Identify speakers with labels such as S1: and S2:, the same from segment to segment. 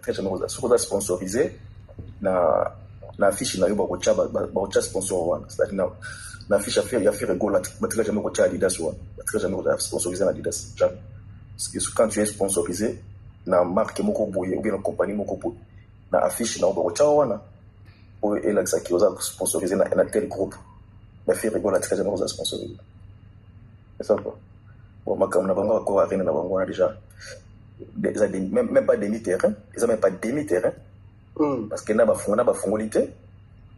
S1: très jamais sponsorisé na affiche na yo ba sponsor wana, c'est-à-dire na affiche ya faire gola très jamais ko Adidas wana, très jamais sponsorisé na Adidas jamais. Parce que quand tu es sponsorisé na marque moko boye ou bien na compagnie moko boye na affiche na ba wana ou et là ça qui osa sponsorisé na tel groupe na faire gola très jamais osa sponsorisé. C'est ça quoi. Bon makam na bango ko arena na bango déjà même pas demi-terrain, ils ont même pas demi-terrain. Parce que na ba fongolité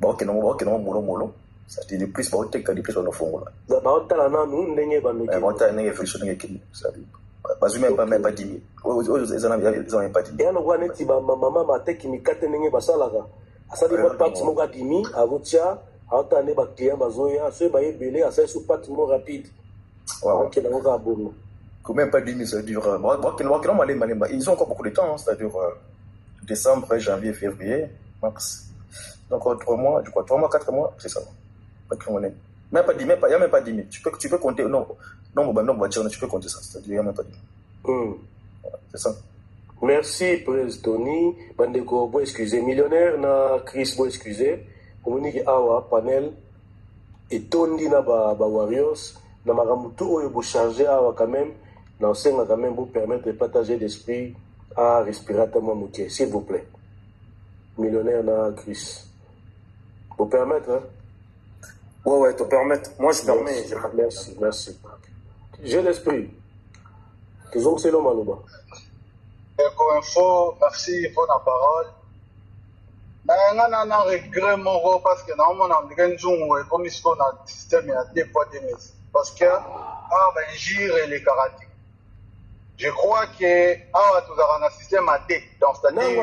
S1: ba okeno molo ça dit plus ba oteka di plus on fongola
S2: ba otala na nu ndenge ba noki
S1: ba otala ndenge friction ndenge kini ça dit pas même pas 10 000 ils ont même pas 10 000
S2: ya no gwana ti ba mama mateki mikate ndenge basalaka asali ba parti mo ga 10 000 avotia aotane ba client bazoya so ba yebele asali sous parti mo rapide ok na nga bono
S1: même pas 10 000 ça dure ils ont encore beaucoup de temps, c'est-à-dire décembre, janvier, février, mars. Donc 3 mois, je crois 3 mois, 4 mois, c'est ça. Même pas 10 000, il n'y a même pas 10 000. Tu peux compter, non, tu peux compter ça, c'est-à-dire il n'y a même pas 10 000. C'est ça.
S2: Merci, Prince Tony. Bandeko, bon excusez. Millionnaire, na Chris, bon excusez. Communique awa, panel, et Tondi na ba Warriors, na maramutu oyo bo charger awa quand même. Dans ce cas, quand même, vous permettre de partager d'esprit à respirateur Mamouké, s'il vous plaît. Millionnaire na Chris. Vous permettre, hein?
S3: Ouais, te permettre. Moi, je permets.
S2: Merci. J'ai l'esprit. Toujours c'est l'homme à l'ouba.
S4: Info, merci pour la parole. Je regret mon parce que normalement, on a un comme il faut dans le système, il y a 2 poids 2 mesures. Parce que, gire les karatés. Je crois que tu as un système à D. Donc, c'est-à-dire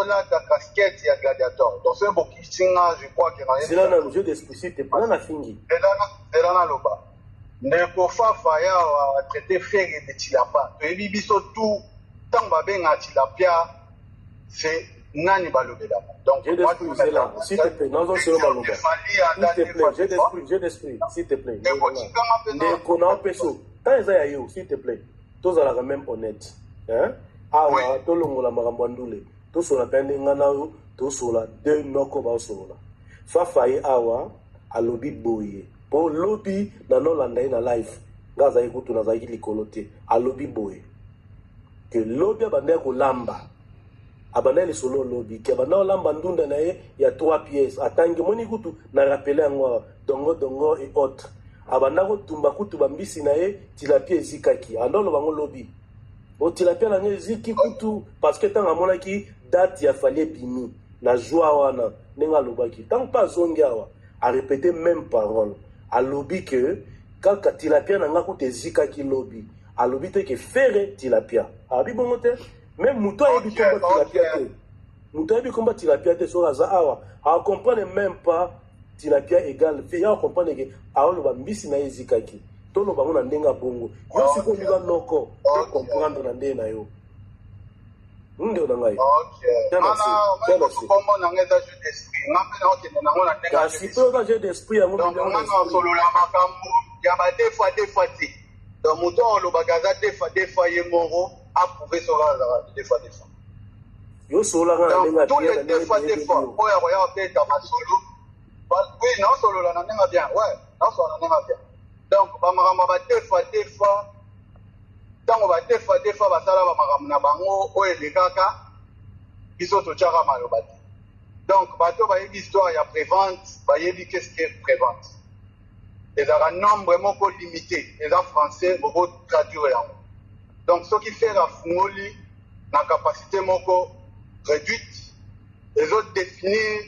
S4: la casquette et gladiateur. Donc, c'est un beaucoup je crois que
S2: c'est là le jeu d'explicité. Pas la fingi.
S4: C'est là le bas. Ne faut pas faire traiter fer et de tilapa. Tu es bibiso tout. Tant que tu as tilapia, c'est nani balobela. Donc,
S2: j'ai d'esprit, c'est là. S'il te plaît, non, c'est le baloba. S'il te plaît, j'ai d'esprit, s'il te plaît. Ne connais pas quand ils aillent s'il te plaît, tous à la même honnête. Hein? Awa, tout le monde a marambandule. Tous sur la peine nganayo, tous sur la deux noko ba sur la. Fafaye awa, a lobby boye. Pour lobby, na no landa na life. Gaza ikutu na zaiki likolote. A lobby boye. Que lobby abandé ko lamba. Abandé le solo lobby. Que abandé lamba ndunda na ye, il y a 3 pièces. Atangi moni kutu na rappeler ngwa dongo et autres. Abanda ko tumba kutu bambisi na ye tilapia ezikaki andolo bango lobi o tilapia na nge eziki kutu parce que tanga mona ki date ya fallait bimi na joie wana nenga lobaki tant pas zongawa a répéter même parole a lobi que quand tilapia na nga kutu ezikaki lobi a lobi te que faire tilapia a bi bongo te même muto a bi komba tilapia te muto a bi komba tilapia te so raza awa a comprendre même pas tilapia égal fait ya comprendre que aolo ba mbisi na ezikaki to lo bango na ndenga bongo yo siko liba noko comprendre na ndena yo ndio na ngai
S4: ana kombo na ngeza jeu d'esprit ngape na okende na ngona ndenga
S2: kasi to ka jeu d'esprit ya ngona
S4: ngona solo la makambo ya ba deux fois ti donc muto lo bagaza deux fois ye moro a prouver sur la deux fois
S2: yo sola nga ndenga
S4: bien deux fois oya oya peut dans ma solo. Oui, non, solo la nana bien. Ouais, non, solo la nana bien. Donc, bamarama ba deux fois. Tant ba deux fois basala bamarama na bango o elekaka biso to tchaka malobati. Donc, bato ba yebi histoire ya prévente, ba yebi qu'est-ce que prévente. Et un nombre moko limité, les français beaucoup traduire. Donc, ce qui fait la fungoli na capacité moko réduite, les autres définir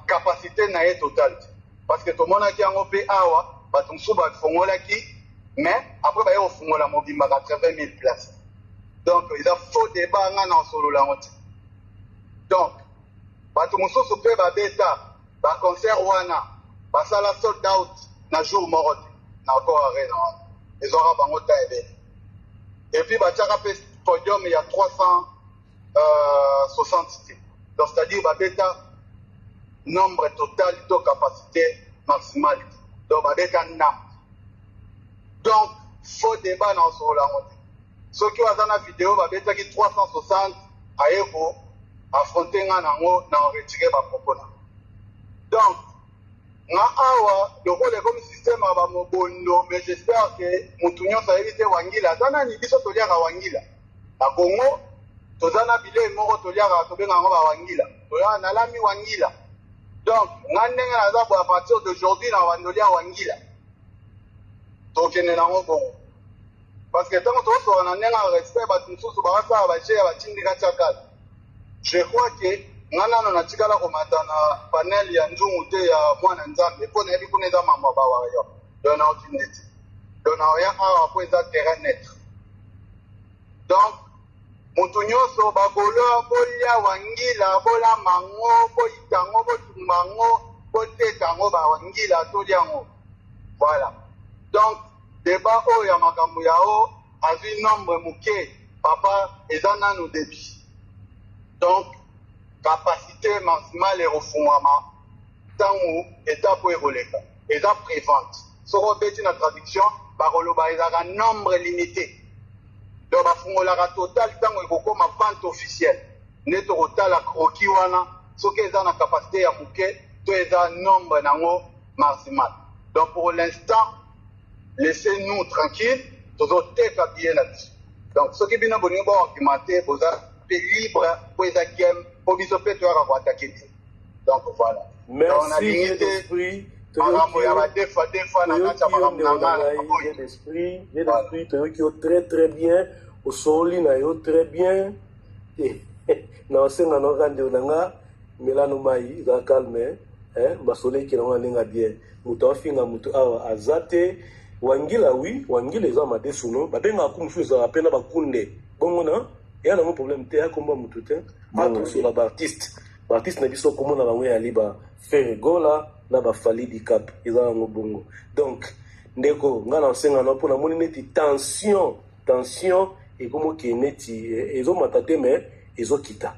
S4: capacité na ye totale parce que tout le monde qui a un peu awa batumsu ba fongola ki mais après ba yo fongola mobimba 80 000 places donc il a faux débat ngana solo la honte donc batumsu pe ba beta ba concert wana ba sala sold out na jour moro na encore arena ils aura bango taïbe et puis ba tchaka pe podium il y a 360 donc c'est-à-dire ba beta nombre total de capacité maximale. Donc, avec un nom. Donc, faux débat dans ce rôle. soki aza na vidéo babetaki 360 aye ko affronter nga nango na retirer ba propos na. Donc nga awa lokola comme système aba mobondo, mais j'espère que mutu nyonso ayebi te wangila aza nani biso toliaka wangila na Congo toza na bilei moko toliaka tobenga yango bawangila toya nalami wangila. Donc nga ndenge naza bo à partir d'aujourd'hui na wandolia wangila tokende nango bongo parce que ntango tozosoka na ndenge ya respect bato mosusu bakasala baje ya batindika tiakala. Je crois que nga nano natikala komata na panel ya nzungu te ya mwana nzambe mpo nayebi kuna eza mama bawa yo yo na okinde te yo na oya awa mpo eza terrain net. Donc mutu nyonso bakolo bolia wangila bolamba ngo boyita ngo botumba ngo boteka ngo bawangila tolia ngo. Voilà. Donc débat oyo ya makambo yao azwi nombre moke papa eza nanu debi. Donc capacité maximale erofungwama ntango étape oyo ekoleka eza prévente soki obeti na traduction bakoloba ezalaka nombre limité. Donc bafungolaka total ntango ekokoma vente officielle nde tokotala kroki wana soki eza na capacité ya moke to eza nombre nango maximal. Donc pour l'instant laissez-nous tranquille tozoteka bien là-dessus. Donc soki bino bolingi boargumenter boza pe libre po eza game po biso mpe toyaka koatake bien. Donc voilà.
S2: Merci d'esprit. J'ai d'esprit, Toyokio très très bien, au soli na yo très bien. Na osenga no rande onanga, melano mai za calme, basole ki na linga bien. Muto afinga muto awa azate, wangila oui, wangila eza madesuno, babenga kumfuza apena bakunde. Bongo na, ya na mo problème te akomba muto te. Mato sur la artiste. Artiste na biso komona bango ya liba Ferregola na ba Falidi Cap eza ngo bongo. Donc ndeko ngana osenga no pona moni neti tension e komo ke neti ezo matate me ezo kita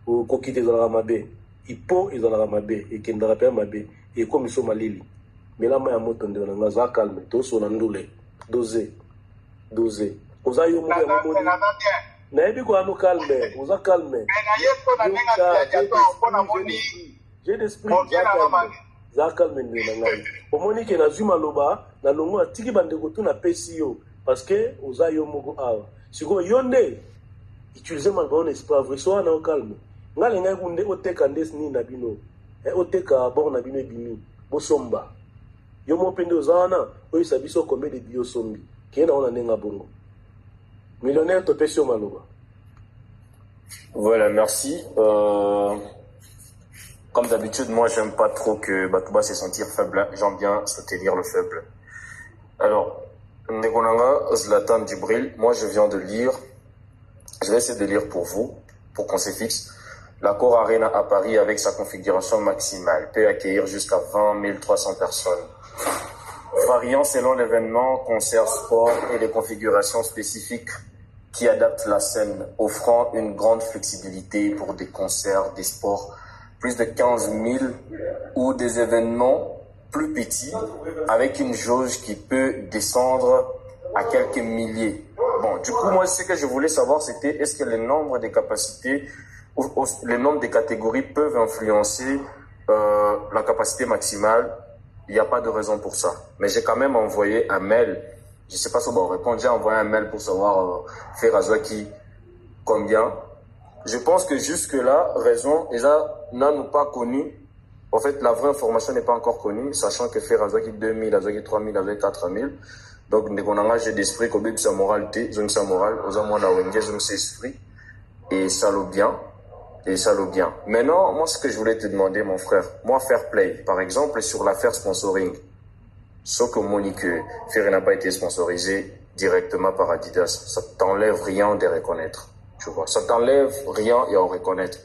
S2: ko kita za mabe ipo eza la mabe e kendara pe mabe e komi so malili melama ya moto ndela nga za calme to so na ndule doze oza yo mo ya moni na ebi ko anu calme oza calme j'ai d'esprit za calme ndela ngai omoni ke na zuma loba na longo atiki bandeko tu na pesi yo parce que oza yo moko awa siko yonde utiliser mal bon esprit vrai so na calme ngale ngai kunde oteka ndesni na bino oteka bon na bino bimi bosomba yo mo pende ozana oyisa biso kombe de biosombi kena ona nenga bongo millionnaire to pesi yo maloba.
S3: Voilà, merci. Comme d'habitude, moi, j'aime pas trop que Batouba se sentir faible. J'aime bien soutenir le faible. Alors, Negonanga Zlatan Djibril, moi, je viens de lire, je vais essayer de lire pour vous, pour qu'on se fixe. L'Accor Arena à Paris, avec sa configuration maximale, peut accueillir jusqu'à 20 300 personnes. Variant selon l'événement, concert, sport et les configurations spécifiques qui adaptent la scène, offrant une grande flexibilité pour des concerts, des sports, plus de 15 000 ou des événements plus petits avec une jauge qui peut descendre à quelques milliers. Bon, du coup, moi, ce que je voulais savoir, c'était est-ce que le nombre de capacités ou le nombre de catégories peuvent influencer la capacité maximale. Il n'y a pas de raison pour ça. Mais j'ai quand même envoyé un mail. Je ne sais pas si on va répondre. J'ai envoyé un mail pour savoir Ferrazaki combien. Je pense que jusque-là, raison, Eza n'a pas connu. En fait, la vraie information n'est pas encore connue, sachant que Ferrazaki 2000, Azaki 3000, Azaki 4000. Donc, on a un jeu d'esprit, comme sa moralité, zone sa morale, aux amours na wenge, zone sa esprit, et ça l'eau bien, et ça l'eau bien. Maintenant, moi, ce que je voulais te demander, mon frère, moi, fair play, par exemple, sur l'affaire sponsoring, sauf que Monique, Ferré n'a pas été sponsorisé directement par Adidas, ça t'enlève rien de reconnaître. Tu vois, ça t'enlève rien et en reconnaître.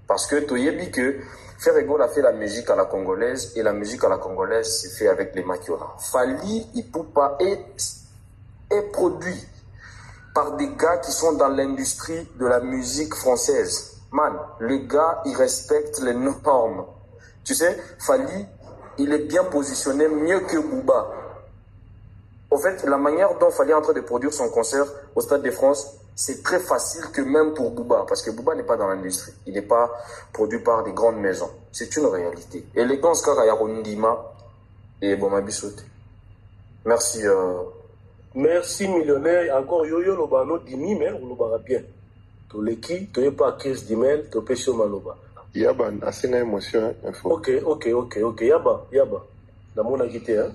S3: Parce que tu as dit que Ferrego a fait la musique à la congolaise et la musique à la congolaise s'est fait avec les Makiola. Fali Ipupa est produit par des gars qui sont dans l'industrie de la musique française. Man, les gars, ils respectent les normes. Tu sais, Fali, il est bien positionné mieux que Booba. En fait, la manière dont Fally est en train de produire son concert au Stade de France, c'est très facile que même pour Booba, parce que Booba n'est pas dans l'industrie. Il n'est pas produit par des grandes maisons. C'est une réalité. Élégance Kaka Ndima et Bomabisote. Merci.
S2: Merci, millionnaire. Encore yo loba no dimi, mais on loba bien. To leki, to yé pas 15 d'email, to pêche maloba.
S5: Yaba, assez une émotion, info.
S2: Ok. Yaba. La mona quitté, hein.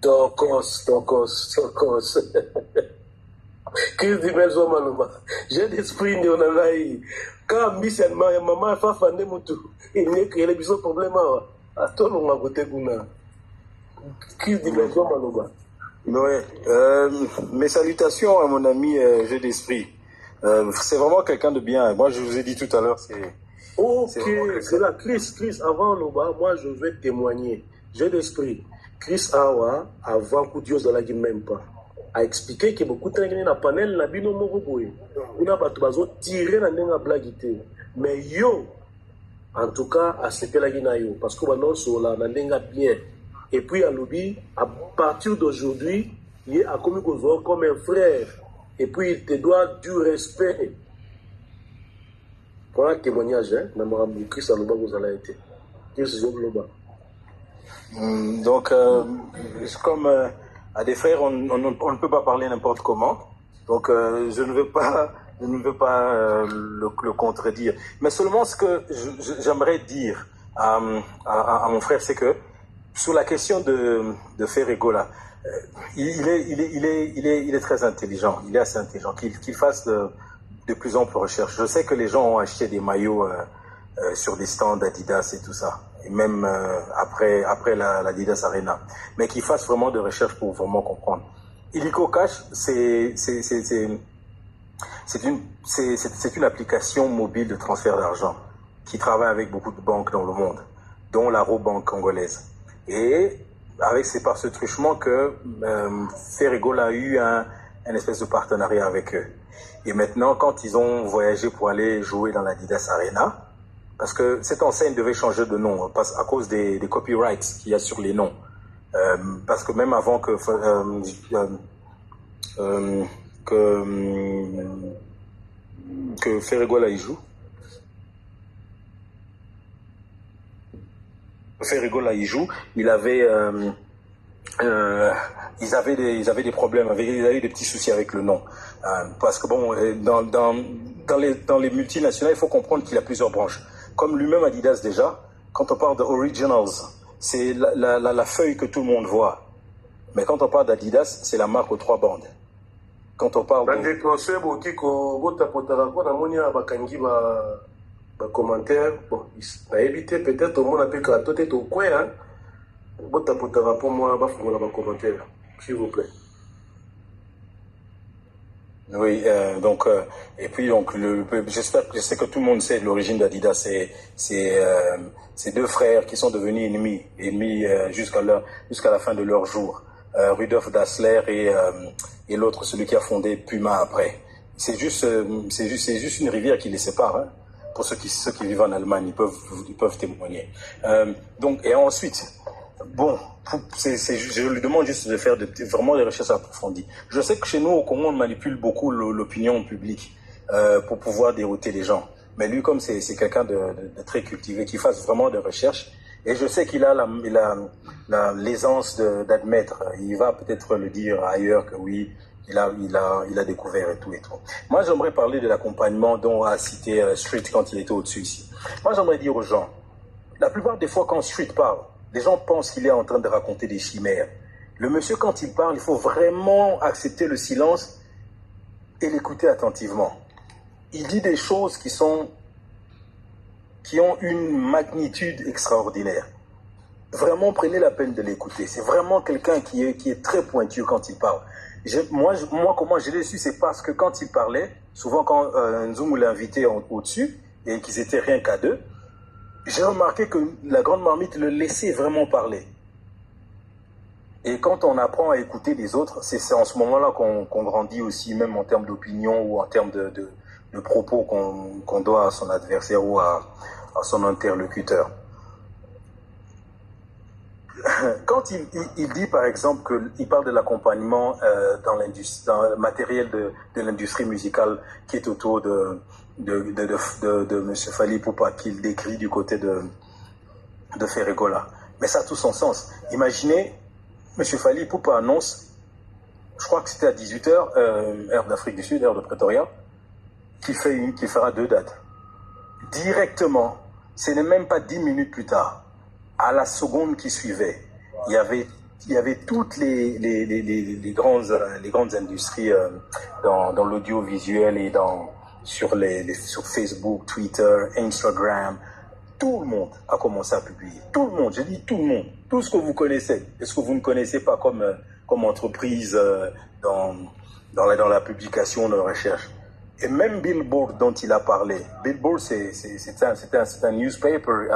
S2: Tokos. 15 d'email, zo maloba. J'ai d'esprit, on a eu. Quand maman fa fande mutu, il n'est que les bisous problème. Attends, on va voter pour nous. 15 d'email, zo maloba.
S6: Ouais, mes salutations à mon ami Jeu d'Esprit. C'est vraiment quelqu'un de bien. Moi, je vous ai dit tout à l'heure,
S2: Ok, c'est là, Chris, avant Loba, moi je vais témoigner. Jeu d'Esprit. Chris Awa, avant coup Dieu de la guimpe même pas, a expliqué que beaucoup de gens dans le panel, la bino moruboé. On a pas tout tiré dans la blaguité. Mais yo, en tout cas, à ce que la guinayo, parce que maintenant, sur la nandenga bien. Et puis, à l'oubli, à partir d'aujourd'hui, il est comme un frère. Et puis, il te doit du respect. Voilà un témoignage, hein. Chris Aloba, vous allez être. Chris Aloba.
S6: Donc, comme à des frères, on ne peut pas parler n'importe comment. Donc, je ne veux pas le contredire. Mais seulement ce que j'aimerais dire à mon frère, c'est que sur la question de Ferrego là, il est très intelligent, il est assez intelligent, qu'il fasse de plus en plus recherche. Je sais que les gens ont acheté des maillots sur des stands d'Adidas et tout ça, et même après l'Adidas Arena, mais qu'il fasse vraiment de recherche pour vraiment comprendre. Illico Cash, c'est une application mobile de transfert d'argent qui travaille avec beaucoup de banques dans le monde, dont la Rabobank congolaise. Et c'est par ce truchement que Ferrego a eu un espèce de partenariat avec eux. Et maintenant, quand ils ont voyagé pour aller jouer dans l'Adidas Arena, parce que cette enseigne devait changer de nom à cause des copyrights qu'il y a sur les noms. Parce que même avant que Ferrego là y joue, ils avaient des problèmes, ils avaient des petits soucis avec le nom. Parce que bon, dans les multinationales, il faut comprendre qu'il y a plusieurs branches. Comme lui-même Adidas déjà, quand on parle de Originals, c'est la feuille que tout le monde voit. Mais quand on parle d'Adidas, c'est la marque aux 3 bandes. Quand on parle
S2: commentaire, bon, il a évité peut-être au monde avec la tête au coin, hein. Pour moi, commentaire, s'il vous plaît.
S6: Oui, donc, et puis, donc, je sais que tout le monde sait l'origine d'Adidas, c'est 2 frères qui sont devenus ennemis jusqu'à la fin de leur jour. Rudolf Dassler et l'autre, celui qui a fondé Puma après. C'est juste une rivière qui les sépare, hein. Pour ceux qui vivent en Allemagne, ils peuvent témoigner. Donc, et ensuite, bon, je lui demande juste de faire vraiment des recherches approfondies. Je sais que chez nous, au Congo, on manipule beaucoup l'opinion publique pour pouvoir dérouter les gens. Mais lui, comme c'est quelqu'un de très cultivé, qui fasse vraiment des recherches, et je sais qu'il a l'aisance d'admettre. Il va peut-être le dire ailleurs que oui, il a découvert et tout. Moi, j'aimerais parler de l'accompagnement dont a cité Street quand il était au-dessus ici. Moi, j'aimerais dire aux gens, la plupart des fois quand Street parle, les gens pensent qu'il est en train de raconter des chimères. Le monsieur, quand il parle, il faut vraiment accepter le silence et l'écouter attentivement. Il dit des choses qui ont une magnitude extraordinaire. Vraiment, prenez la peine de l'écouter. C'est vraiment quelqu'un qui est très pointu quand il parle. Moi, comment je l'ai su, c'est parce que quand il parlait, souvent quand Nzungu l'a invité au-dessus, et qu'ils étaient rien qu'à 2, j'ai remarqué que la grande marmite le laissait vraiment parler. Et quand on apprend à écouter les autres, c'est en ce moment-là qu'on grandit aussi, même en termes d'opinion ou en termes de propos qu'on doit à son adversaire ou à son interlocuteur. quand il dit par exemple qu'il parle de l'accompagnement dans le matériel de l'industrie musicale qui est autour de M. Fally Ipupa, qu'il décrit du côté de Ferregola. Mais ça a tout son sens. Imaginez, M. Fally Ipupa annonce, je crois que c'était à 18h, heure d'Afrique du Sud, heure de Pretoria, qu'il fera 2 dates. Directement, ce n'est même pas 10 minutes plus tard, à la seconde qui suivait, il y avait toutes les grandes industries dans l'audiovisuel et sur Facebook, Twitter, Instagram. Tout le monde a commencé à publier. Tout le monde, je dis tout le monde. Tout ce que vous connaissez. Et ce que vous ne connaissez pas comme entreprise dans la publication de recherche. Et même Billboard dont il a parlé. Billboard, c'est un newspaper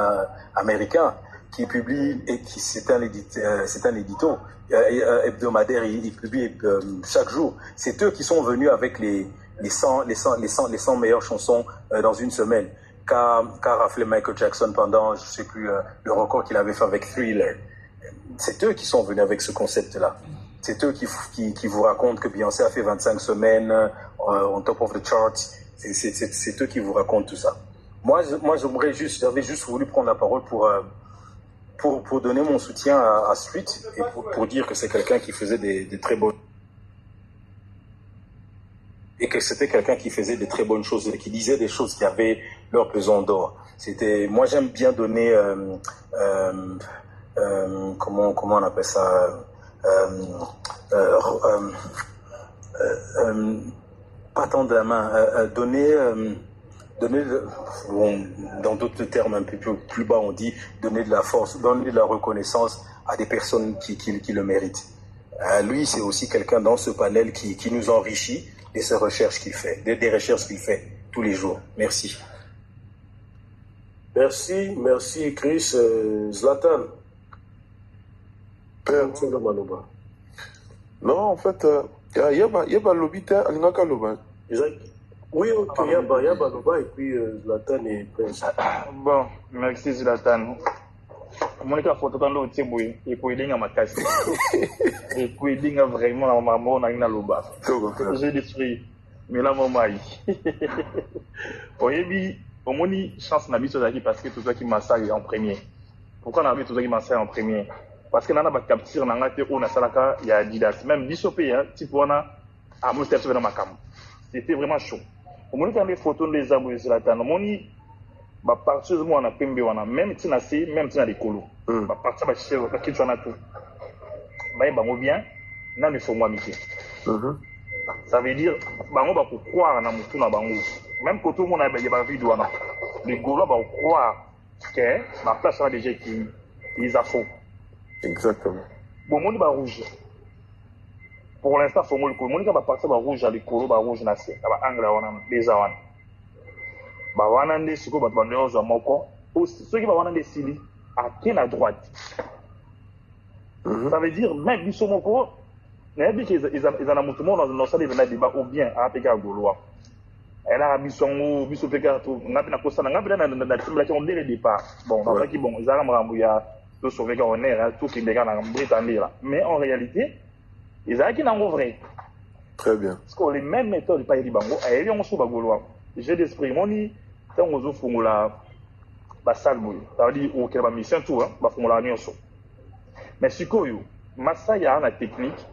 S6: américain qui publie, et c'est un édito hebdomadaire, il publie chaque jour. C'est eux qui sont venus avec les 100 meilleures chansons dans une semaine, qu'a raflé Michael Jackson pendant, je ne sais plus, le record qu'il avait fait avec Thriller. C'est eux qui sont venus avec ce concept-là. C'est eux qui vous racontent que Beyoncé a fait 25 semaines on top of the charts. C'est eux qui vous racontent tout ça. Moi j'avais juste voulu prendre la parole pour donner mon soutien à Street et pour dire que c'est quelqu'un qui faisait des très bonnes et que c'était quelqu'un qui faisait des très bonnes choses et qui disait des choses qui avaient leur pesant d'or. Moi j'aime bien donner comment on appelle ça, pas tant de la main, donner dans d'autres termes un peu plus bas, on dit donner de la force, donner de la reconnaissance à des personnes qui le méritent. Lui, c'est aussi quelqu'un dans ce panel qui nous enrichit de ces recherches qu'il fait, des recherches qu'il fait tous les jours. Merci.
S2: Merci Chris. Zlatan.
S5: Non, en fait, il y a lobby,
S2: oui, ok, Yaba Loba et puis Zlatan et Prince.
S7: Bon, merci Zlatan. Monica Fototando au Tiboué, et pour aider à ma casse. Et pour aider vraiment à ma mort, à Loba. J'ai détruit, mais là, mon mari. Voyez, au moins, chance n'a pas parce que tout ça qui massacre en premier. Pourquoi on a vu tout ça qui massacre en premier? Parce que là, on a capturé, on a été au Nasalaka, il y a Adidas. Même 10 pays, type on a à Mouster dans ma cam. C'était vraiment chaud. Au moins, quand les photos des arbres de Zlatan, au moins, bah, partir de moi, on a pembe, on a même si on a des colos. Bah, partir, bah, chez eux, qui tu en as tout. Bah, bah, bien, non, mais faut moi, Mickey. Ça veut dire, bah, on va croire dans mon tour, dans bango. Même quand tout le monde a des vidéos, les Gaulois vont croire que ma place sera déjà qui les a faux.
S5: Exactement.
S7: Bon, mon va rouge. Pour l'instant, il faut que le monde va partir rouge à l'écolo, rouge na c'est, va angle déjà on. Bah on a des siko, bah on est aux amoko. Ceux qui va on a des sili à quelle à droite. Ça veut dire même du somoko, n'importe qu'ils en a monté dans nos salles de débat ou bien à péka gaulois. Elle a mis son biso péka tout. On a bien accosté, on a bien dans simulation dès le départ. Bon, dans ça qui bon, ils ont ramouillé tout sauver qu'on est, tout qui dégage dans Britannique là. Mais en réalité ils ont qui n'en vrai.
S5: Très bien.
S7: Parce que les mêmes méthodes de Païri Bango, elles sont sur Bagolois. J'ai d'esprit, mon ni, tant aux autres font la salmoule. Ça veut dire, au Kérba mission tout, bah, font la nuance. Mais ce que yo, Massa, il y a une technique,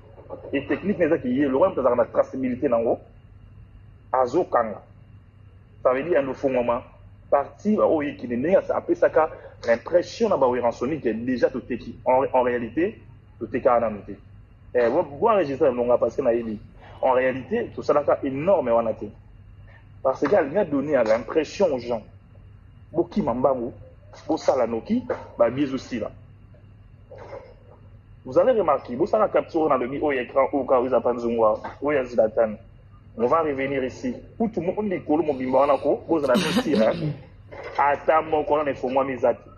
S7: et technique n'est pas qu'il y ait le roi, parce qu'il y a une traçabilité dans l'eau, à Zokanga. Ça veut dire, il y a un moment, parti, où il y a après ça, l'impression d'avoir rançonné qui est déjà tout équipé. En réalité, tout est carrément noté. Vous enregistrez le parce qu'on a dit. En réalité, tout ça est énorme en été. Parce qu'il a donné l'impression aux gens, Boki Mambangu, Bosalanoki, Babies aussi là. Vous allez remarquer, Bossala capture dans le mi-écran au cas où ils appellent Zungwa, où il y a Zlatan. On va revenir ici. Où tout le monde est collé, mon bimbanako, vous allez nous tirer. Attends, mon colonne, il faut moi mes actes.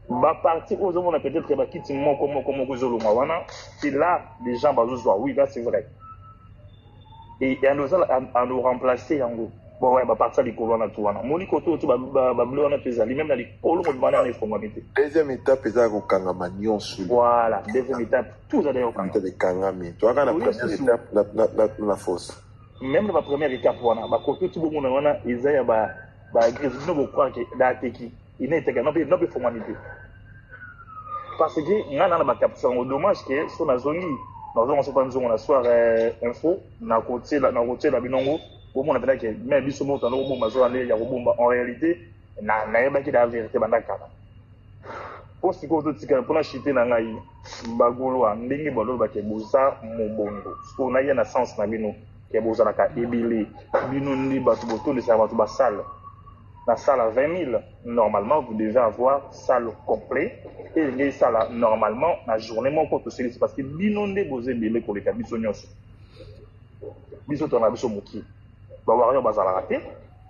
S7: Bah partir aux hommes on a peut-être quitter comme c'est là les gens vont oui là c'est vrai et à nous remplacer en gros bon ouais partir likolo na tuana moni koto tu ba bleu na pezali même na likolo mo bana na ifongamite
S5: deuxième étape eza ko kangama nyonso
S7: voilà deuxième étape tout ça d'ailleurs kangama
S5: de kangami tu as na première étape na force
S7: même la première étape wana ba koto tu bomo na wana eza ya ba grise no bo croire que da teki ina eteka no be fongamite parce que ngana na ba capture dommage que so na zongi na zongo so panzo na soir info na côté la binongo bon on appelle que mais biso mo tano mo mazo aller ya robomba en réalité na yeba ki la vérité bandaka pour ce que tout tika pour na chiter na ngai bagolo ndenge bolo ba ke boza mobondo so na yana sens na bino ke boza na ka ebili bino ndi batu boto de ça batu ba salle la salle à 20 000 normalement vous devez avoir salle complet et les salles normalement la journée mon compte c'est parce que bino ndi boze belé pour les kabiso nyonso biso to na biso moki ba wario bazala raté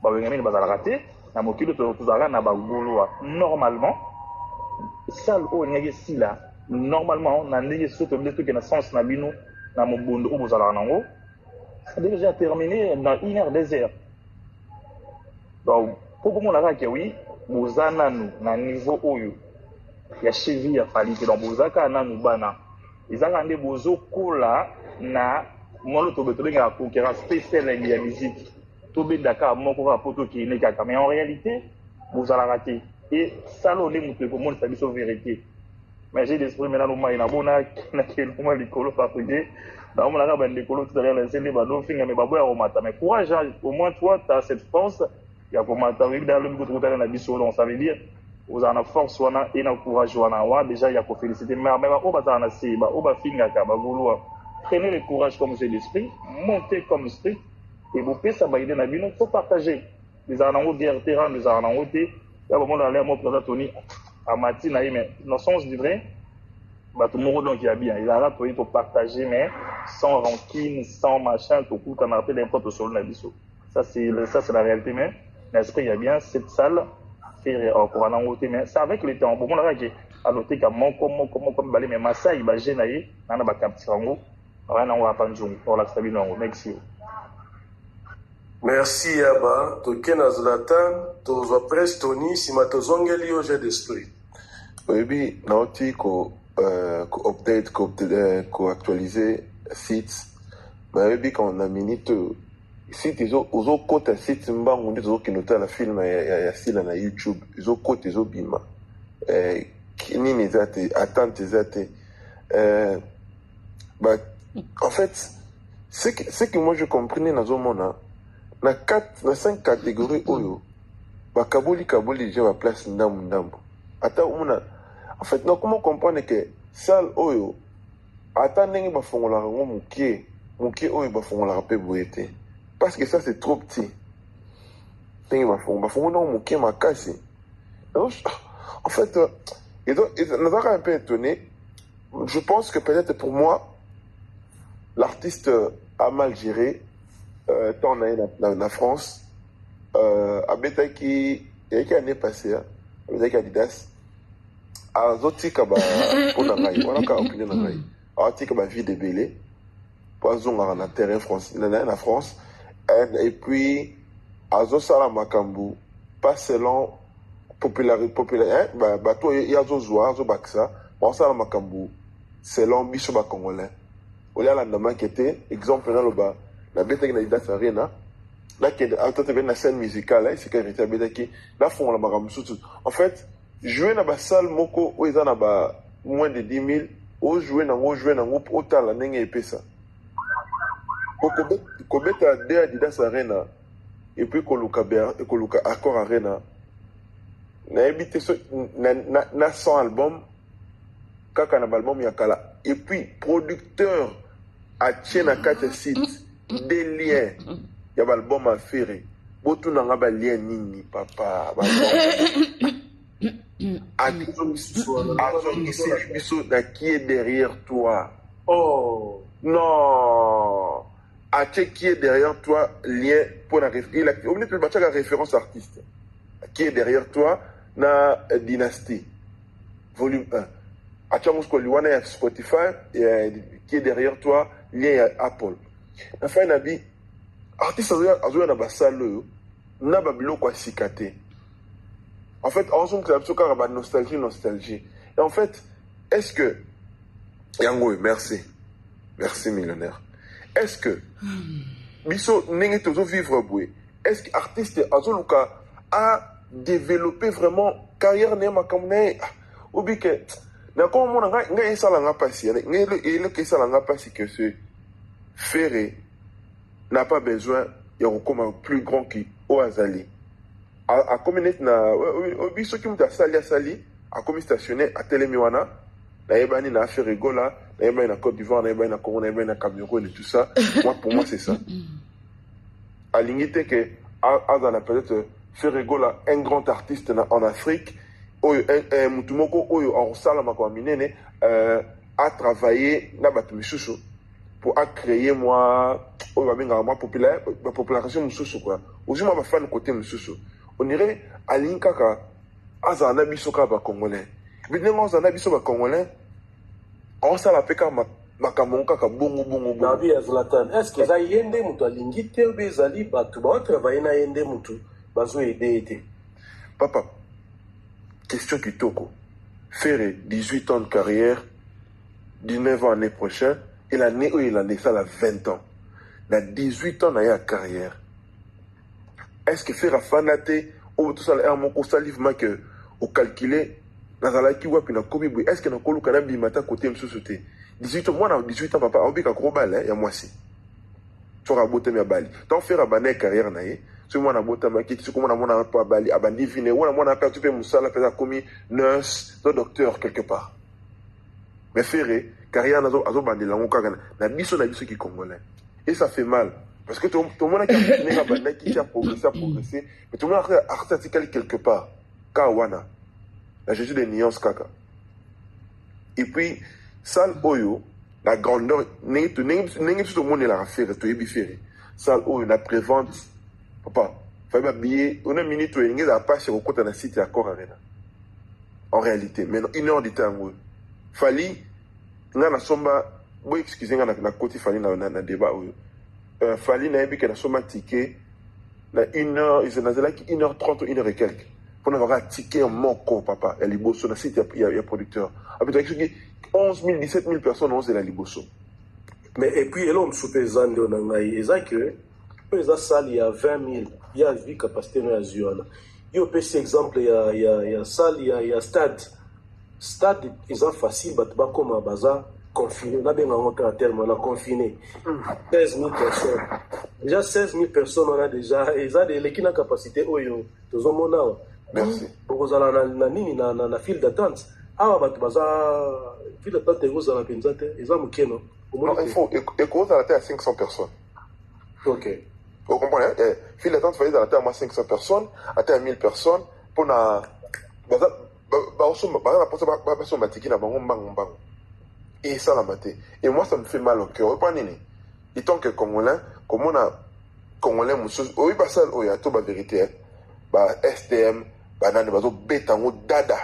S7: ba wengami bazala raté na mokilo to tuzala na bagoloa normalement salle o nyage sila normalement na ndenge soto biso que na sens na bino na mobondo o bozala nango ça déjà terminé dans 1 heure 2 heures donc pour mon la que oui bozana nous na niveau oyo ya cheville ya falite donc bozaka na nous bana ezaka nde bozo kola na moi to betobenga concurrence spéciale ya musique to bendaka moko ka poto ki ne kaka mais en réalité vous allez rater et salo le mutu ko mon sabiso vérité mais j'ai l'esprit maintenant no mai na bona na ke no mai likolo pa kuge na mo la ba likolo tout à l'heure laisser les bado finga mais babo ya romata mais courage au moins toi tu as cette force ya komata oui dans le miko tout à l'heure na biso donc ça veut dire vous en a force wana et na courage wana wa déjà ya ko féliciter mais o ba na siba o ba finga ka ba goloa. Prenez le courage comme j'ai l'esprit, montez comme esprit, et vous pouvez s'abailler dans la vie, il faut partager. Les anango guerre terrain, les anango té, il y a vraiment dans l'air, moi, présent Tony, à Mati, mais dans le sens du vrai, bah, tout le monde donc il y a bien, il a là pour partager, mais sans rancune, sans machin, tout coup, t'en as fait n'importe sur le nabiso. Ça, c'est la réalité, mais l'esprit, il y a bien cette salle, faire encore anango té, mais c'est avec le temps, bon, on a dit, à noter qu'à mon comme balé, mais massa, il va gêner, on a pas capté en gros.
S2: Merci Yaba, tokena Zlatan, tozwa presse Tony, sima tozongeli yo jeu d'esprit.
S5: Oui, naoti ko update, ko actualiser sites. Mais oui, quand on a minute site izo ozo kota site mbangu ndi zo kinota la film ya sila na YouTube, izo kota izo bima. Nini zate, attente zate. Bah en fait, c'est que moi je comprenais dans ce monde, na 5 catégories oyo, ba kaboli j'ai ma place ndambo. En fait, non, comment comprendre que salle oyo, ata ndenge ba fongola ngo mukie oyo ba fongola pe boyete. Parce que ça c'est trop petit. Ndenge ba fongola mukie makasi. En fait, nous avons un peu étonné. Je pense que peut-être pour moi, l'artiste a mal géré tant en France. À Betaki, il y a une année passée, avec Adidas, à Zotika, pour Nangaï, on a qu'à opinion Nangaï, à Zotika, vie de Bélé, poison dans la terre en France, et puis à Zosala Makambu, pas selon populaire, bateau, il y a Zozoa, Zobaksa, on s'ala Makambu, selon Bishoba Congolais. On y a l'andama qui était, exemple, dans le bas, la bête qui n'a pas Arena, là, qui est une scène musicale, c'est qu'il y a une bête qui, là, font la maramoussou. En fait, jouer dans la salle, moko, où ils en ont moins de 10 000, ou jouer dans le autant la n'engue épée ça. Pour qu'on mette à deux Adidas Arena, et puis qu'on luka Accor Arena, n'a évité ce, n'a 100 albums, kaka na album yakala. Et puis, producteur, à tien à 4 sites, des liens, il y a l'album à faire. Botou n'a pas lien nini, papa. Qui est derrière toi?
S2: Oh!
S5: Non! Qui est derrière toi? Lien pour la référence. Il a oublié la référence artiste. Qui est derrière toi? Na Dynastie. Volume 1. Achamusko Liwana ya Spotify, qui est derrière toi, lien à Apple. Enfin, Nabi, artiste Azoya na basalo, n'a pas biloko sikate. En fait, on sent que c'est nostalgie. Et en fait, est-ce que Yango, merci millionnaire. Est-ce que biso nenge tozo vivre boué? Est-ce que artiste azoluka a développé vraiment carrière ne makamne ou bien que na ko mona nga esala nga pasi nga ke sala nga pasi que ce Ferré n'a pas besoin de comme plus grand qui Oazali. A communauté na biso ki muta sali a commis stationné à Télémiwana na yebani na affaire Gola na yebani na Côte d'Ivoire na yebani na Congo na yebani na Cameroun et tout ça. Moi pour moi c'est ça. À l'unité que Azana peut-être faire Gola un grand artiste en Afrique mutumoko oyo en salama kwa minene a travaillé na batu misusu pour créer moi population mususu quoi. Aussi moi ba fan côté mususu. On irait à l'Inkaka, Azana Bisoka ba Congolais. Mais non, Azana Bisoka Congolais, on s'en appelle comme Makamonka bongo.
S2: Nabi Azlatan, est-ce que ça yende mutu alingite ou bezali batu ba travailler na yende mutu bazo aider?
S5: Papa, question qui toko. Faire 18 ans de carrière, 19 ans l'année prochaine, et l'année où il a laissé à 20 ans. Il a 18 ans de carrière. Est-ce que faire fanaté ou tout ça mon constat livre que au calculer dans la qui wapi na kobi boy est-ce que na kolu kana bimata côté msusute 18 ans moi na 18 ans papa obika gros balle ya moi si tu auras boté mes bali tant faire abané carrière na ye si moi na bota makiti si comment na mona pas bali abandi vine ou na mona pas tu peux musala peut-être commis nurse docteur quelque part mais faire carrière na zo bandi la ngokaka na biso qui congolais et ça fait mal. Parce que tout le monde qui a progressé, mais tout le monde a articulé quelque part. Kawana, la Jésus des nuances kaka. Et puis, sal oyo, la grandeur, n'est tout le monde la affaire, tout est biféré. Sal oyo, la prévente, papa, fallait habiller, on a une minute où il y a pas sur le côté de la cité à Corarena. En réalité, mais non, une heure de temps, fallait, n'a la somba, bon, excusez, n'a la côté, fallait na débat oyo. Fallait na yebi que la somme ticket na 1 heure ils ont là 1h30 ou 1 heure et quelques pour avoir un ticket en moko papa et liboso na site il y a producteur avec 11 000 17 000 personnes ont la liboso
S2: mais et puis l'homme soupesant de nangai est que les salle il y a 20 000 il y a vie capacité na zuana yo pe exemple il y a salle il y a stade ils ont facile ba comme bazar confiné, on a bien rencontré à terme, on a confiné 16 000 personnes. Déjà 16 000 personnes, on a déjà, ils ont l'équipe de capacité, tous ont
S5: merci.
S2: Pour vous aller na file d'attente. Ah, bah, tu vas file d'attente, ils ont la pensée, ils ont moqué, non?
S5: Non, il faut, et qu'on a à 500 personnes.
S2: Ok.
S5: Vous comprenez? File d'attente, il fallait à moi 500 personnes, à 1000 personnes, pour na, et ça la maté. Et moi, ça me fait mal au cœur. Et tant que Congolais, comme on a Congolais, oui, bah ça, il y a tout la vérité. Bah, STM, bah, nan, bah, bétango dada.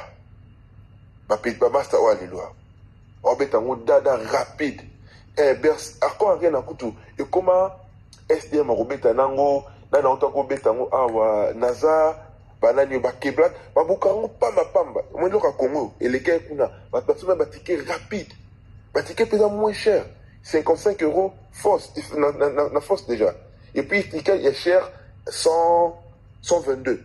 S5: Bah, bah, basta, ou alléluia. Oh, bétango dada rapide. Bers, à quoi rien à couteau. Et comment STM a bétango, nan, en tant que bétango, ah, Naza, banani ba Keblat, ba bukango pamba. Moi, le Congo, et les gars, bah, personne va ticket rapide. Le ticket pèse moins cher. 55 € force, na force déjà. Et puis, le ticket est cher 122.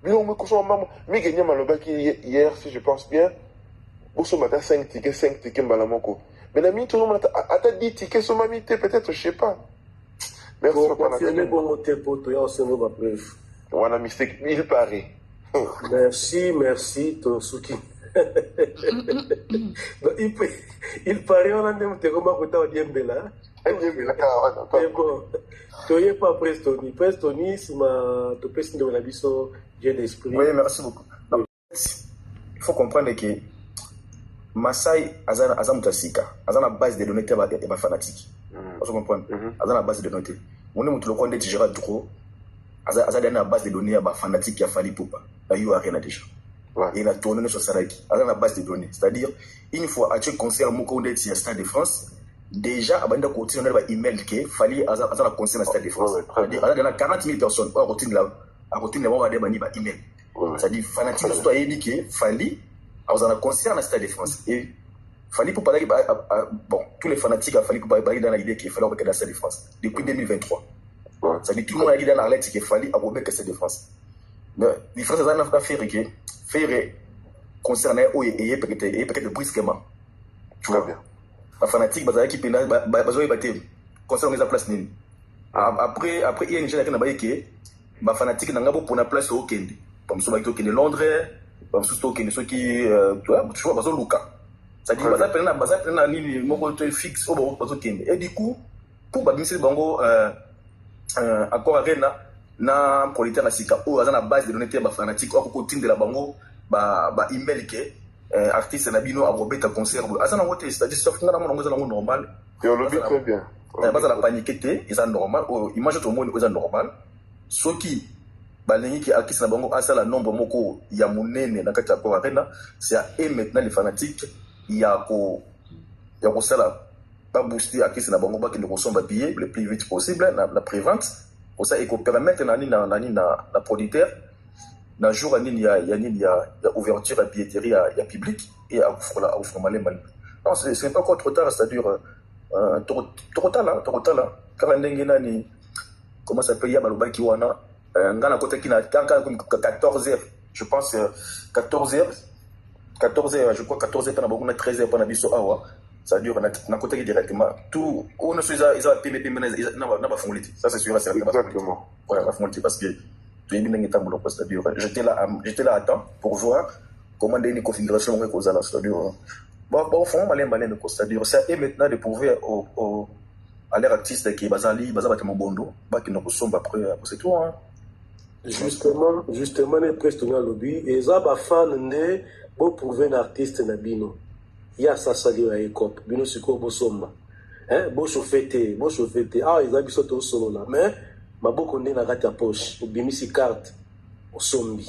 S5: Mais on me consomme maman. Mais gagné maloba qui hier, si je pense bien, au matin 5 tickets balamoko. Mais la mine, tout le monde a 10 tickets sur ma mité, peut-être, je sais pas. Merci
S2: pour confirmer bon moté pour toi, c'est ma preuve.
S5: On a mistake, il paraît.
S2: Merci, Tosuki. Il paraît on a même te comment côté au Diembela. Mais bon, tu es pas Prestoni c'est ma to pesi de la biso j'ai d'esprit.
S1: Oui, merci beaucoup. Non, il faut comprendre que Masai azana mutasika, azana base de données et ba fanatique. Vous comprenez? Azana base de données. On est mutu le compte de Gérard Dro. Azana na base de données ba fanatique ya Fali Poupa. Là il y a rien déjà. Ouais. Et il a tourné sur Saraki, à la base de données. C'est-à-dire, une fois, à chaque concert, Mokonde, il y a Stade de France, déjà abanda continuer na ba email que fallait aza la conseil na Stade de France. C'est-à-dire dans 40 000 personnes à routine là ba de bani ba email. C'est-à-dire fanatique surtout a dit que fallait aza na conseil na Stade de France et fallait pour parler bon tous les fanatiques a fallu pour parler dans l'idée qu'il fallait avec la Stade de France depuis 2023. C'est-à-dire tout le monde a dit dans l'arrêt qu'il fallait avec la Stade de France. Mais les Français ont fait que faire concerné et peut-être brusquement. Tu vois bien. Les fanatiques bazali qui pena bazoy baté concernant la place nini. Après il y a une jeune qui n'a pas que ba fanatique n'a pas pour la place au Kende. Comme ça ba to Londres, comme ça to Kende ceux qui tu vois bazo luka. C'est-à-dire baza pena nini moko to fixe au bazo Kende. Et du coup pour ba bimisi bango accord arena na politaire na sika o aza na base de données te ba fanatique o ko tindela bango ba email ke artiste na bino a robeta concert asa na wote c'est-à-dire sauf ngana mona ngozana normal
S5: et on le dit très bien
S1: basa la paniquer te isa normal image to monde oza normal soki balengi ki artiste na bango asa la nombre moko ya munene na kati ya ko arena c'est à eux maintenant les fanatiques ya ko sala pas booster artiste na bango ba ki ne consommer billets le plus vite possible la prévente pour ça et ko permettre na producteur na jour il y a ouverture à billetterie à public et à offrir malin. Non, c'est pas encore trop tard, c'est-à-dire trop tard là car ndengena comment ça peut y avoir le wana ngana côté qui na 14h je pense 14h je crois 14h pendant beaucoup 13h pendant biso awa ça dure na côté directement tout on ne ils a payé na ba fongoliti ça c'est sûr c'est
S5: exactement
S1: voilà ba fongoliti parce que c'est-à-dire j'étais là à temps pour voir comment les configurations vont causer là, c'est-à-dire bon fond malin c'est-à-dire c'est et maintenant de prouver à l'air artiste qui bazali bazaba mobondo ba qui ne sommes après c'est tout hein.
S2: Justement les presque dans lobby et ça ba fan ndé bo prouver un artiste na bino ya sasa liyo ya ekop bino siko bo somba bo chauffete ah ils habitent au solo là mais maboko nde na kati ya poche obimisi carte osombi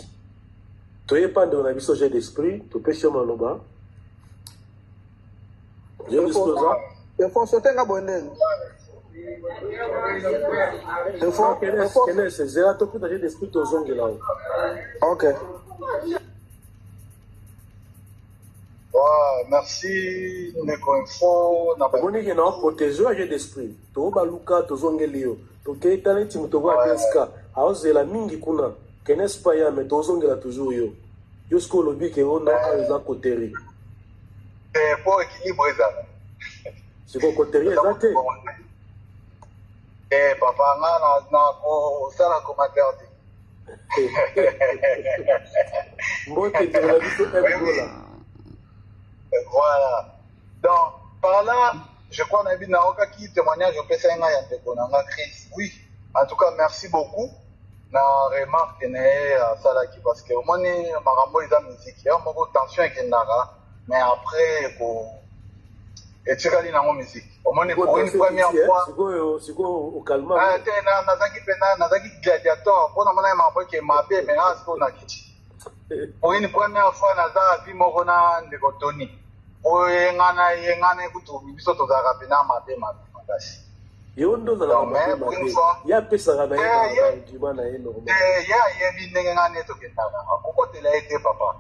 S2: toyepande na biso jet d'esprit topesi yo maloba
S4: efonsotenga bondeni
S2: kenese zela tokuta jet d'esprit tozongela o
S4: ok merci Neko Info
S2: omoniki na protégé ya jet d'esprit tobaluka tozongeli yo toketa neti moto kwa deska aozela mingi kuna kenes pa ya me tozongela toujours yo sko lobi ke ona eza koteri
S4: pour équilibre ezala
S2: siko koteri eza te
S4: papa nga na kosala commentaire te
S2: mbote tela biso ebola
S4: voilà donc par là je crois que na oka qui témoignage au PCNA ya ndeko na nga Chris. Oui, en tout cas merci beaucoup. Na remarque na sala qui parce que au moins marambo eza musique. Ya moko tension et nara mais après ko et tirali na mo musique. Au moins pour une première fois
S2: siko au calme.
S4: Ah tena nazaki gladiateur pour na mona mambo ke mabe mais là siko na kiti. Pour une première fois naza vi moko na ndeko Tony. Yengana kutu biso tozaka pena mabe makasi
S2: yo ndo za mabe ya pesa kana ya ndimana ye normal
S4: ya yebi ndenge ngane tokendaka okotela ete papa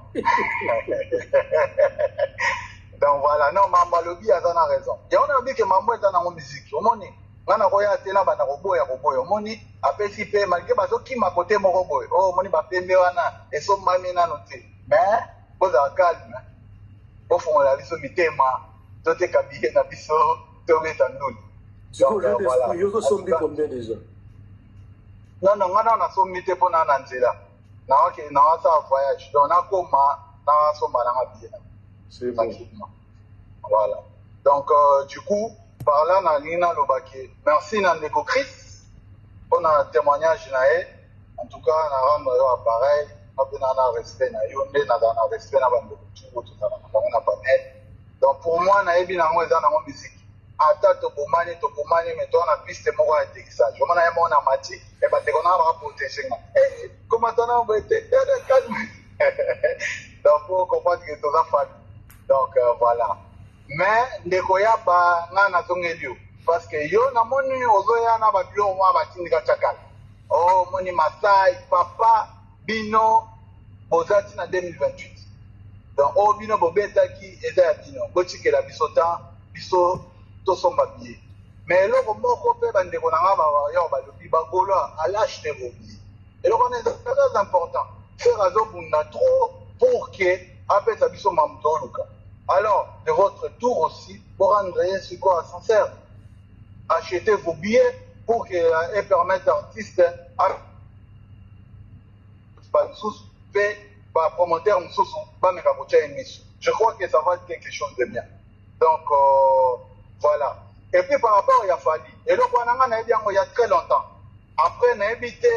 S4: donc voilà non mama lobi aza na raison ya on a dit que mambo eta na musique omoni ngana koya tena bana koboya omoni apesi pe malgré bazokima kote moko boye omoni bapembe wana esomami nano te mais boza calme pour faire la biso mitema toteka biye na biso tobeta nduni
S2: donc voilà yo sombi combien déjà
S4: non ngana na sombi te pona na nzela na ok na sa voyage donc na koma na somba na biye
S2: c'est bon
S4: voilà donc du coup par là na lina lobaki merci na ndeko Chris pour un témoignage na en tout cas na rendre yo appareil na respect na yo nde na respect na bando donc pour moi nayebi nango eza nango musique ata tobomani mais toa na piste moko ya déguisage omona ye moko na mati e bandeko na baka protege nga komatana boete calme donc pour comprendre que toza fan donc voilà mais ndeko ya ba nga nazongeli yo parce que yo namoni ozoya na babilo mwa batindika chakala oh moni Masai papa bino bozati na 2028 donc o bino bobetaki eza ya bino botikela biso temps biso tosomba biye mais eloko moko mpe bandeko na nga bayo balobi bagolo alâche te bobi eloko wana eza très important faire azobunda trop pour que apesa biso mamuto oluka. Alors de votre tour aussi pour rendre ainsi quoi sincère achetez vos billets pour que et permettre artistes à promoteur je crois que ça va être quelque chose de bien. Donc voilà. Et puis par rapport à Fali, et donc il y a très longtemps. Après, on a évité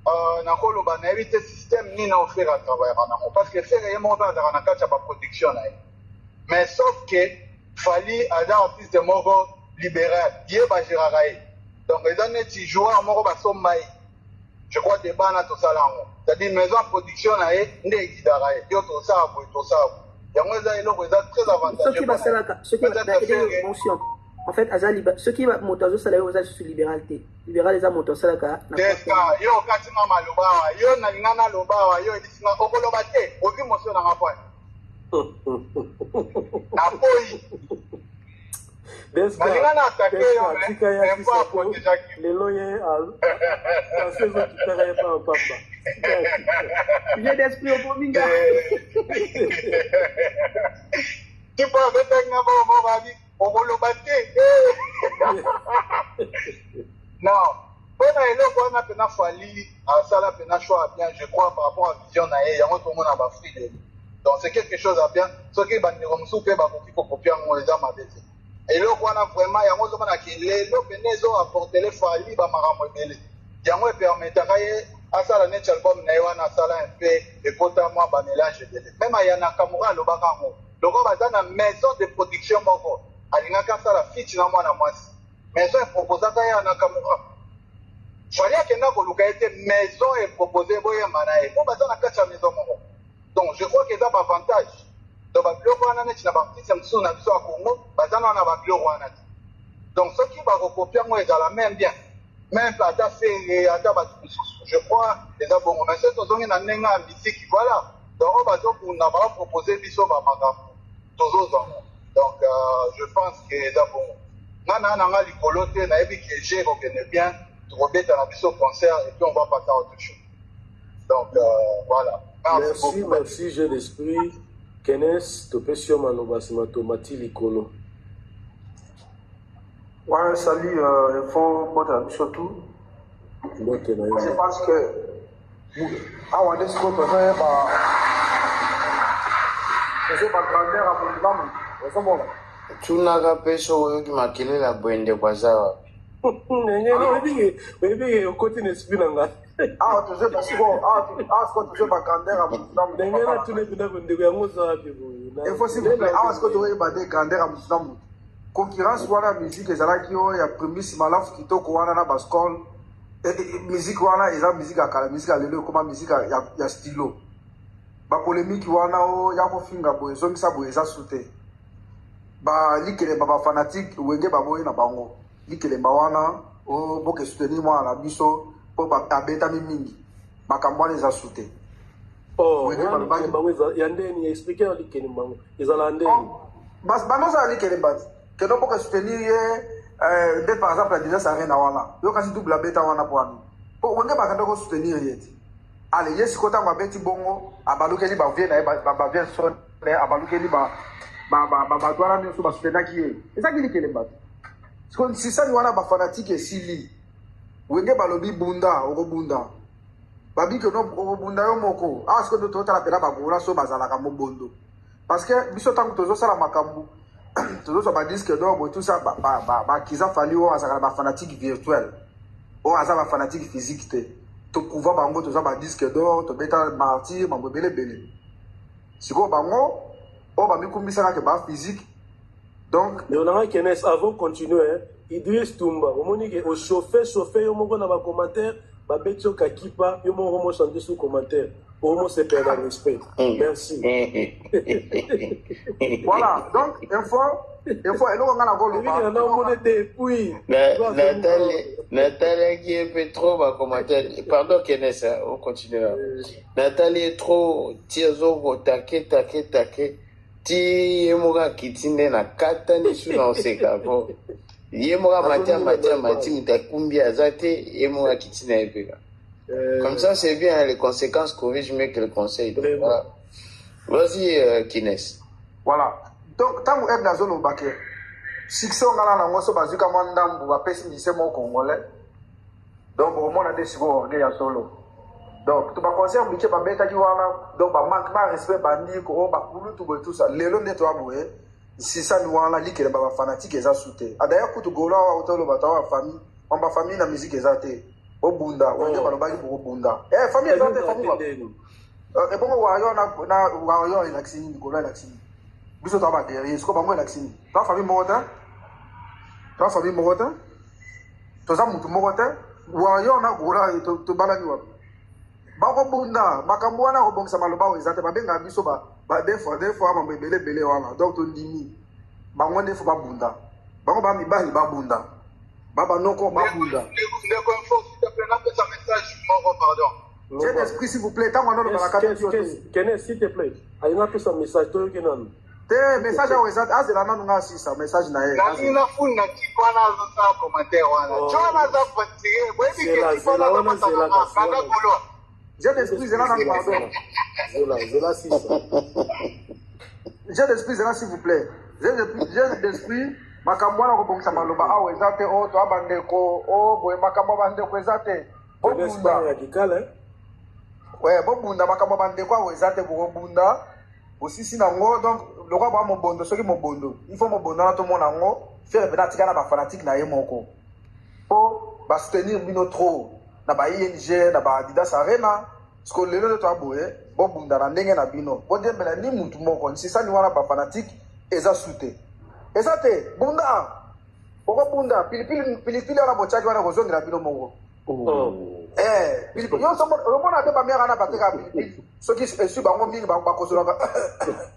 S4: le système ni na offert à travailler parce que faire un mot dans la protection. Mais sauf que Fali a des artistes mogo libéral, Dieu va gérer. Donc les années qui jouent en mogo basomai. Je crois que bana to salango. C'est-à-dire maison de production na ndé kidaraye. Yo to ça. Yango za eloko za très avantageux.
S8: Ce qui va mention. En fait, ce qui va monter ça là aux sur libéralité. Libéral les a monté ça là
S4: Deska yo katima maloba yo na ngana loba yo edisinga okoloba te. Obi motion na ngapoa. Na poi.
S2: Deska lelo ye a saison qui travaille pas en papa.
S8: J'ai d'esprit au pominga.
S4: Tu peux avec un bon mot non, on a élève on a pena Fali à ça la pena choix bien je crois par rapport à vision na et yango tout le monde a bafri donc c'est quelque chose à bien ce qui va nous souper ba ko copier en les âmes avec et là on a vraiment yango zo na ki les lo benezo apporter les Fali ba maramo belé yango permettra à ça la net album na wana sala un peu et potamo ba mélange de même ya na Kamura lo bakango donc on va dans la maison de production moko alingaka sala fiche na mwana mwasi maison est proposée ya na Kamura fallait que na koluka était maison est proposée boye manae pour baza na kacha maison moko donc je crois que ça avantage donc ba bloko wana net na ba artiste mso na biso a Congo baza na ba bloko wana donc ce qui va recopier moi est la même bien même pas ta fait ata ba je crois les bon mais c'est tozongi na nenga musique voilà donc on va donc on va proposer biso ba makambo tozo zango. Donc, je pense que c'est bon. Nana nanga likolo te na ebi que j'ai reconnu bien, tu rebête à la mission concert et puis on va passer à autre chose. Donc voilà.
S2: Merci, j'ai l'esprit. Kenes, topesio manobasima tomati likolo.
S9: Ouais, salut, il faut boire surtout. Je pense que ah ouais, des choses c'est pas grandeur à mon femme.
S10: tunaka peso oyoki makelela bwende kwa zawa
S2: oyebike okoti na esprit na ngai ndenge natuna epinako ndeko yango oza wapi
S9: boye concurrence wana musique ezalaki oyo ya prémisse malafu kitoko wana na bascole musique wana eza musique ya kala musique ya lelo ekoma musique ya stylo bapolémiki wana oyo ya kofinga boye ezongisa boye eza su te likelemba bafanatique wenge baboye na bango likelemba wana boke soutenir mwana na biso mpo abetami mingi makambo wana eza su te
S2: ya ndeni expliquer na likelemba bango ezala ndeni
S9: banozala likelemba keno boke soutenir ye peut par exemple déjà ça rien na wana yo kasi double abeta wana po wana po wenge bakanda ko soutenir ye ti ale ye sikota mabeti bongo abalukeli bavie na ye bavie son abalukeli batwala nyonso basutenaki ye ezaki likelemba te sisani wana bafanatike esili wenge balobi bunda okobunda babike no okobunda yo moko awa sikoyo totala mpena bagola so bazalaka mobondo parce que biso ntango tozosala makambo tozozwa badiske d'or boye tusa bakiza fali oyo azalaka na bafanatike virtuel oyo aza bafanatike physique te toprouva bango tozwa badiske d'or tobeta martyr mambo ebelebele sikoyo bango on va me commissaire que physique donc
S2: mais on a Kenes avant continuer Idriss Toumba au monique au chauffeur yo moko na ba commentaire Babetio Kakipa, yo mon homo chanter sous commentaire. Homo se perd dans respect. Merci.
S9: Voilà, donc, une fois, et nous, on a la goal.
S10: Nathalie qui est trop bas commentaire. Pardon, Kenneth, on continue. Nathalie est trop, tiazo, take. Ti yemoga kitinde na kata ni suna oseka po. Yemoga mati mutakumbi azate yemoga kitinde epeka. Comme ça, c'est bien, les conséquences corrigent mieux que le conseil. Donc, voilà. Vas-y, Kines.
S9: Voilà. Donc, tant que vous êtes dans le baquet, si vous êtes dans le bazuka mandam, vous avez fait mon congolais. Donc, au moins, on a des secondes, on est solo. Donc, tu vas conseiller un petit peu de temps, donc, manque de respect, bandi, tout ça. Les lois nettoient, si ça nous a la ligue, les fanatiques, ils ont sauté. D'ailleurs, quand tu gola, autour de la famille, on va famille, la musique, ils ont été. Au Bunda, on est pas le bail pour Bunda. Eh, famille, ils ont été famille. Et bon, on est l'accès, Nicolas, l'accès. Biso to ba derrière, ce ko ba mo l'accès. Ta famille morota. Ta famille morota. To za mutu morota. Wa yo na gora to balani wa. Ba ko Bunda, makambo wana ko bongisa maloba o ezate ba benga biso ba defo ama bele wana. Donc to ndimi. Ba ngone fo ba Bunda. Ba ko ba mi ba Bunda. Baba noko ba Bunda. J'ai d'esprit, s'il vous plaît. Tant qu'on a le carte,
S2: Kenneth, s'il te plaît. Il y a un message.
S9: Message à Wesat, ah, c'est la non, c'est ça, message na ye. J'ai d'esprit, c'est là, pardon. J'ai d'esprit, c'est là, s'il vous plaît. J'ai d'esprit, makambo na ko bongisa maloba a Wesate, o to abandeko, o boy makambo bandeko Wesate. Ouais, bon bunda makambo bandeko a Wesate ko bunda. Aussi si nango donc le roi ba mobondo soki mobondo il faut mobondo na to mona ngo faire bena tika na ba fanatique na ye moko po ba soutenir bino trop na ba ING na ba Adidas Arena parce que lelo to aboye bo bunda na ndenge na bino bo dembela ni mutu moko ni sisa ni wana ba fanatique eza soute eza te bunda oko bunda pilipili wana bochaki wana kozongela bino moko pilipili yo somo mona te ba mera na bateka pilipili soki esu bango mingi bakozolaka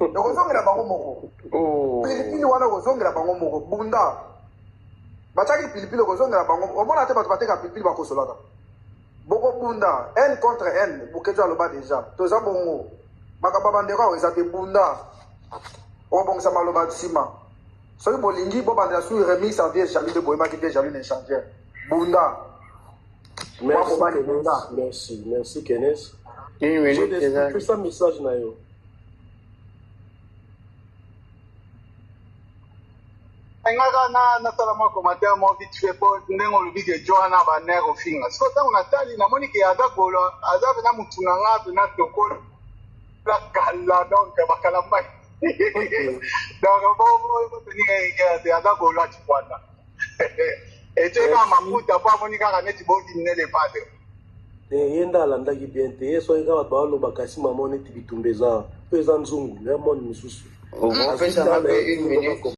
S9: ekozongela bango moko pilipili wana kozongela bango moko bunda batiaki pilipili kozongela bango omona te bato bateka pilipili bakozolaka boko bunda n contre n bokejo aloba deja toza bongo makambo bandeko awo eza te bunda okobongisa maloba nsima soki bolingi bobandela su remise en vie jali de boyemaki vie jali na échangeur bunda
S2: merci Kenneth. J'ai ça message na yo.
S4: Ngaka na tala mo commentaire mo vite fait po ndengo lubike Johanna ba nero finga. So tango natali na moni ke aza golo aza na mutu na ngapi na tokolo la kala donc bakala mai. Donc bo ni ke aza golo atipwana. Et tu as mafuta po moni kaka neti bo dinne le padre.
S2: Yenda alandaki bien te ye soki kaka baoloba kasi mama neti bitumba eza mpe eza nzungu ya moni misusu
S10: opesanga mpe 1 minute